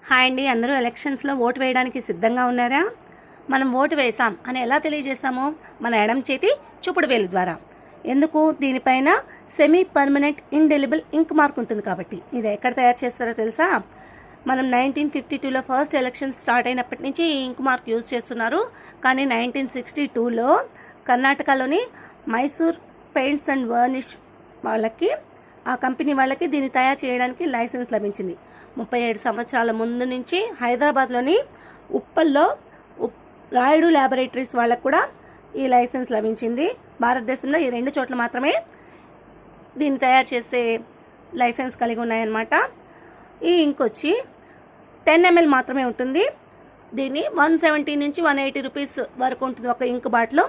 Hi అండి, అందరూ ఎలక్షన్స్లో ఓటు వేయడానికి సిద్ధంగా ఉన్నారా? మనం ఓటు వేసాం అని ఎలా తెలియజేస్తాము? మన ఎడమ చేతి చూపుడు వేలు ద్వారా. ఎందుకు? దీనిపైన semi permanent indelible ink mark ఉంటుంది కాబట్టి. ఇది ఎక్కడ తయారు చేస్తారో తెలుసా? మనం 1952లో ఫస్ట్ ఎలక్షన్ స్టార్ట్ అయినప్పటి నుంచి ఈ ఇంక్ మార్క్ యూజ్ చేస్తున్నారు. కానీ 1962లో కర్ణాటకలోని మైసూర్ పెయింట్స్ అండ్ వర్నిష్ వాళ్ళకి, ఆ కంపెనీ వాళ్ళకి దీన్ని తయారు చేయడానికి లైసెన్స్ లభించింది. 37 సంవత్సరాల ముందు నుంచి హైదరాబాద్లోని ఉప్పల్లో రాయుడు ల్యాబొరేటరీస్ వాళ్ళకు కూడా ఈ లైసెన్స్ లభించింది. భారతదేశంలో ఈ 2 చోట్ల మాత్రమే దీన్ని తయారు చేసే లైసెన్స్ కలిగి ఉన్నాయన్నమాట. ఈ ఇంక్ వచ్చి 10 ml మాత్రమే ఉంటుంది. దీన్ని 170 నుంచి 180 రూపీస్ వరకు ఉంటుంది ఒక ఇంక్ బాటిల్.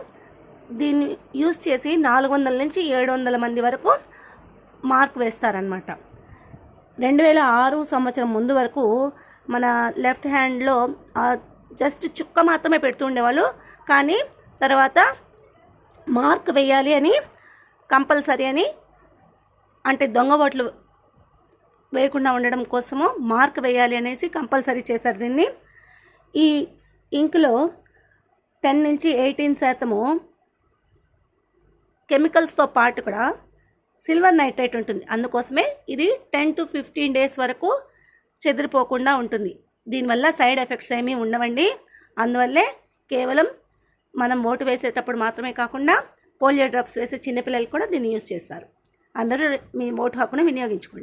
దీన్ని యూజ్ చేసి 400 నుంచి 700 మంది వరకు మార్క్ వేస్తారనమాట. 2006 సంవత్సరం ముందు వరకు మన లెఫ్ట్ హ్యాండ్లో జస్ట్ చుక్క మాత్రమే పెడుతూ ఉండేవాళ్ళు. కానీ తర్వాత మార్క్ వేయాలి అని కంపల్సరీ అని, అంటే దొంగ ఓట్లు వేయకుండా ఉండడం కోసము మార్క్ వేయాలి అనేసి కంపల్సరీ చేశారు దీన్ని. ఈ ఇంక్లో 10 నుంచి 18% కెమికల్స్తో పాటు కూడా సిల్వర్ నైట్రేట్ ఉంటుంది. అందుకోసమే ఇది 10 to 15 డేస్ వరకు చెదిరిపోకుండా ఉంటుంది. దీనివల్ల సైడ్ ఎఫెక్ట్స్ ఏమీ ఉండవండి. అందువల్లే కేవలం మనం ఓటు వేసేటప్పుడు మాత్రమే కాకుండా పోలియో డ్రాప్స్ వేసే చిన్నపిల్లలు కూడా దీన్ని యూజ్ చేస్తారు. అందరూ మీ ఓటు హక్కును వినియోగించుకోండి.